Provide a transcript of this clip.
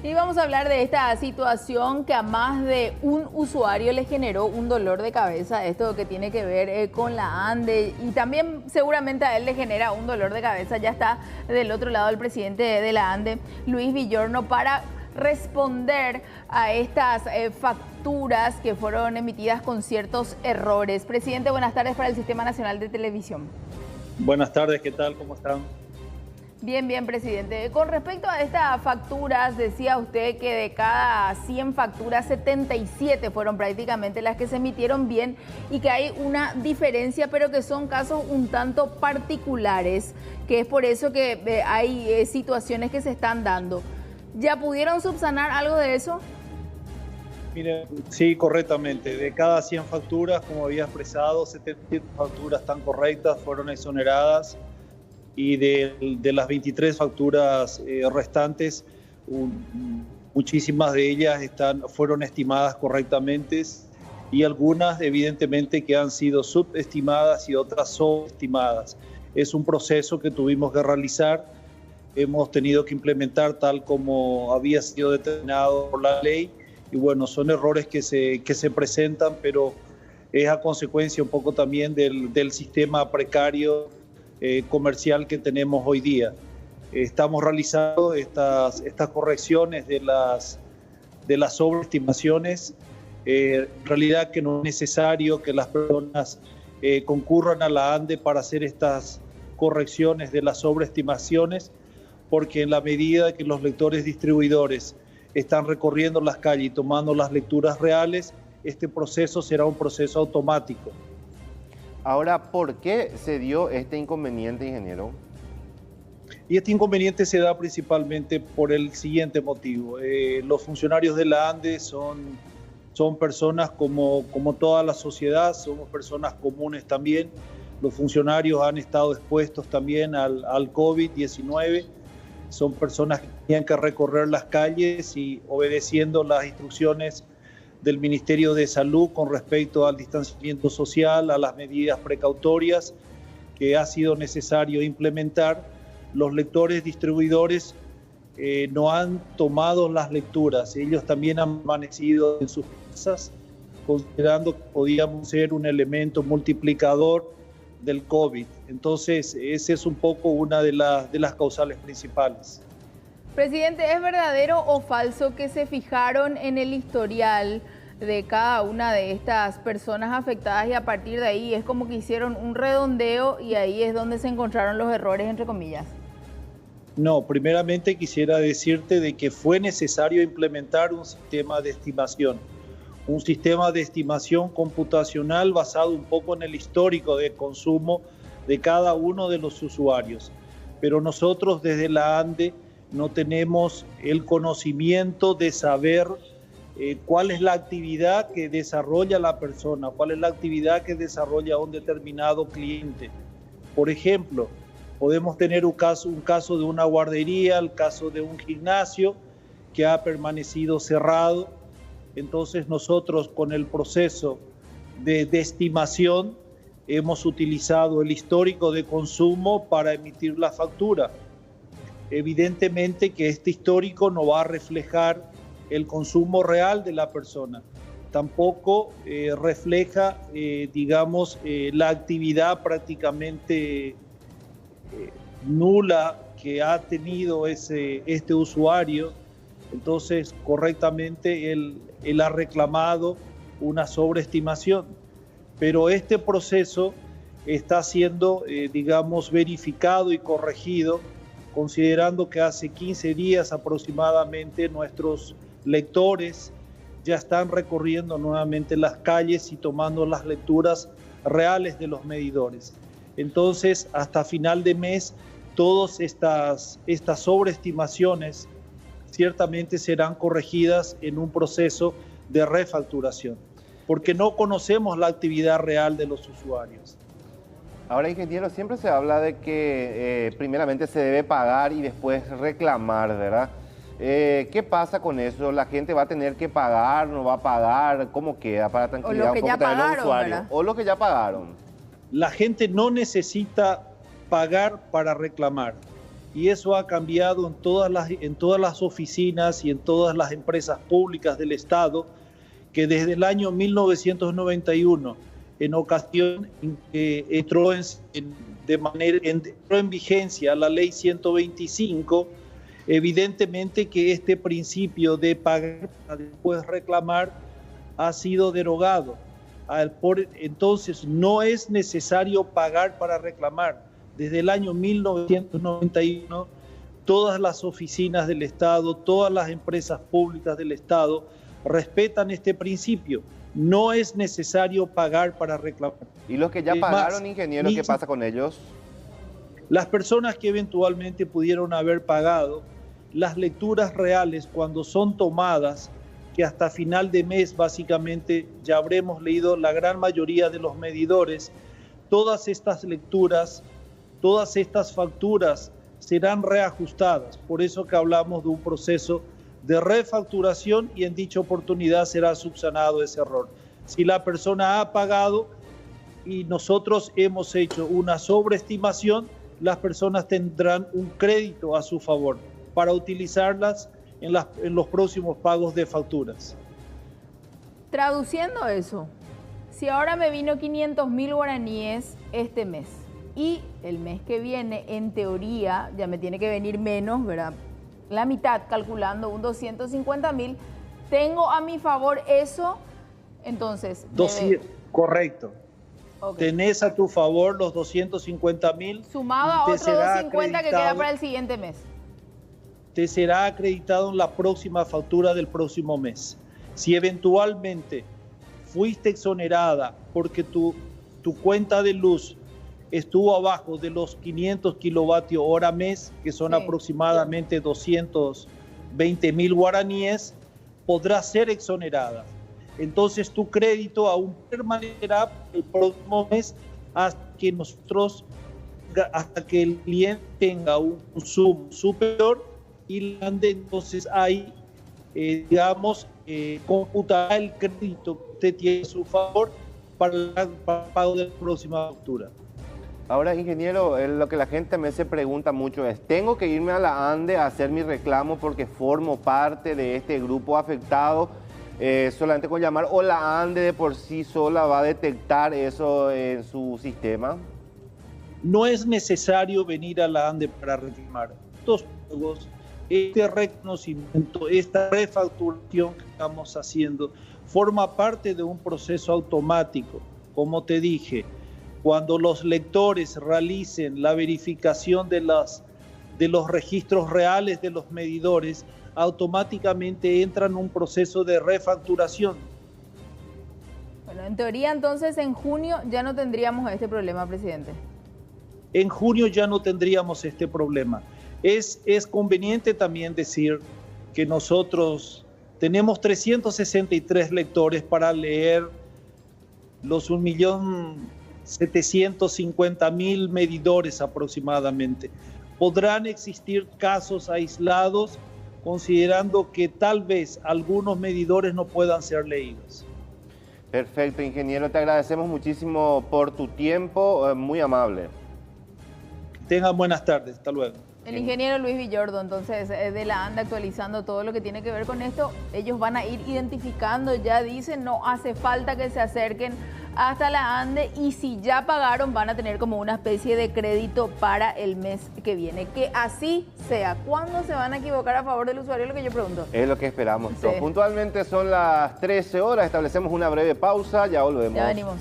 Y vamos a hablar de esta situación que a más de un usuario le generó un dolor de cabeza, esto que tiene que ver con la ANDE, y también seguramente a él le genera un dolor de cabeza. Ya está del otro lado el presidente de la ANDE, Luis Villorno, para responder a estas facturas que fueron emitidas con ciertos errores. Presidente, buenas tardes para el Sistema Nacional de Televisión. Buenas tardes, ¿qué tal? ¿Cómo están? Bien, bien, presidente. Con respecto a estas facturas, decía usted que de cada 100 facturas, 77 fueron prácticamente las que se emitieron bien y que hay una diferencia, pero que son casos un tanto particulares, que es por eso que hay situaciones que se están dando. ¿Ya pudieron subsanar algo de eso? Mire, sí, correctamente. De cada 100 facturas, como había expresado, 77 facturas están correctas, fueron exoneradas. Y de las 23 facturas restantes, muchísimas de ellas fueron estimadas correctamente y algunas evidentemente que han sido subestimadas y otras sobreestimadas. Es un proceso que tuvimos que realizar, hemos tenido que implementar tal como había sido determinado por la ley y bueno, son errores que se presentan, pero es a consecuencia un poco también del sistema precario comercial que tenemos hoy día. Estamos realizando estas correcciones de las sobreestimaciones. En realidad que no es necesario que las personas concurran a la ANDE para hacer estas correcciones de las sobreestimaciones, porque en la medida que los lectores distribuidores están recorriendo las calles y tomando las lecturas reales, este proceso será un proceso automático. Ahora, ¿por qué se dio este inconveniente, ingeniero? Y este inconveniente se da principalmente por el siguiente motivo. Los funcionarios de la ANDE son personas como toda la sociedad, somos personas comunes también. Los funcionarios han estado expuestos también al COVID-19. Son personas que tenían que recorrer las calles y obedeciendo las instrucciones del Ministerio de Salud con respecto al distanciamiento social, a las medidas precautorias que ha sido necesario implementar. Los lectores distribuidores no han tomado las lecturas, ellos también han permanecido en sus casas, considerando que podíamos ser un elemento multiplicador del COVID. Entonces, esa es un poco una de las causales principales. Presidente, ¿es verdadero o falso que se fijaron en el historial de cada una de estas personas afectadas y a partir de ahí es como que hicieron un redondeo y ahí es donde se encontraron los errores, entre comillas? No, primeramente quisiera decirte de que fue necesario implementar un sistema de estimación computacional basado un poco en el histórico de consumo de cada uno de los usuarios. Pero nosotros desde la ANDE no tenemos el conocimiento de saber cuál es la actividad que desarrolla la persona, cuál es la actividad que desarrolla un determinado cliente. Por ejemplo, podemos tener un caso de una guardería, el caso de un gimnasio que ha permanecido cerrado. Entonces nosotros con el proceso de estimación hemos utilizado el histórico de consumo para emitir la factura. Evidentemente que este histórico no va a reflejar el consumo real de la persona. Tampoco refleja, la actividad prácticamente nula que ha tenido este usuario. Entonces, correctamente, él ha reclamado una sobreestimación. Pero este proceso está siendo, verificado y corregido, considerando que hace 15 días aproximadamente nuestros lectores ya están recorriendo nuevamente las calles y tomando las lecturas reales de los medidores. Entonces, hasta final de mes, todas estas sobreestimaciones ciertamente serán corregidas en un proceso de refacturación, porque no conocemos la actividad real de los usuarios. Ahora, ingeniero, siempre se habla de que primeramente se debe pagar y después reclamar, ¿verdad? ¿Qué pasa con eso? ¿La gente va a tener que pagar, no va a pagar? ¿Cómo queda para tranquilidad un poco también los usuarios? O lo que ya pagaron. La gente no necesita pagar para reclamar. y eso ha cambiado en todas las oficinas y en todas las empresas públicas del Estado, que desde el año 1991, en ocasión entró en vigencia la ley 125, evidentemente que este principio de pagar para después reclamar ha sido derogado. Entonces no es necesario pagar para reclamar. Desde el año 1991, todas las oficinas del Estado, todas las empresas públicas del Estado respetan este principio. No es necesario pagar para reclamar. ¿Y los que ya pagaron, ingeniero, qué pasa con ellos? Las personas que eventualmente pudieron haber pagado, las lecturas reales cuando son tomadas, que hasta final de mes básicamente ya habremos leído la gran mayoría de los medidores, todas estas lecturas, todas estas facturas serán reajustadas. Por eso que hablamos de un proceso de refacturación y en dicha oportunidad será subsanado ese error. Si la persona ha pagado y nosotros hemos hecho una sobreestimación, las personas tendrán un crédito a su favor para utilizarlas en los próximos pagos de facturas. Traduciendo eso, si ahora me vino 500.000 guaraníes este mes y el mes que viene, en teoría, ya me tiene que venir menos, ¿verdad? La mitad, calculando un 250.000, tengo a mi favor eso, entonces... Correcto. Okay. Tenés a tu favor los 250.000. Sumado a otros 250 que queda para el siguiente mes. Te será acreditado en la próxima factura del próximo mes. Si eventualmente fuiste exonerada porque tu cuenta de luz estuvo abajo de los 500 kilovatios hora mes, que son aproximadamente 220.000 guaraníes, podrás ser exonerada. Entonces tu crédito aún permanecerá el próximo mes hasta que el cliente tenga un consumo superior y entonces ahí, computará el crédito que usted tiene a su favor para el pago de la próxima factura. Ahora, ingeniero, lo que la gente me se pregunta mucho es, ¿tengo que irme a la ANDE a hacer mi reclamo porque formo parte de este grupo afectado? Solamente con llamar, o la ANDE de por sí sola va a detectar eso en su sistema. No es necesario venir a la ANDE para reclamar. Estos pagos, este reconocimiento, esta refacturación que estamos haciendo, forma parte de un proceso automático. Como te dije, cuando los lectores realicen la verificación de los registros reales de los medidores, automáticamente entran en un proceso de refacturación. Bueno, en teoría entonces en junio ya no tendríamos este problema, presidente. En junio ya no tendríamos este problema. Es conveniente también decir que nosotros tenemos 363 lectores para leer los 1.750.000 medidores aproximadamente. Podrán existir casos aislados considerando que tal vez algunos medidores no puedan ser leídos. Perfecto, ingeniero, te agradecemos muchísimo por tu tiempo, muy amable. Tengan buenas tardes, hasta luego. El ingeniero Luis Villordo, entonces, de la ANDE, actualizando todo lo que tiene que ver con esto. Ellos van a ir identificando, ya dicen, no hace falta que se acerquen hasta la ANDE, y si ya pagaron van a tener como una especie de crédito para el mes que viene. Que así sea. ¿Cuándo se van a equivocar a favor del usuario? Es lo que yo pregunto. Es lo que esperamos. Sí. Puntualmente son las 13 horas, establecemos una breve pausa, ya volvemos. Ya venimos.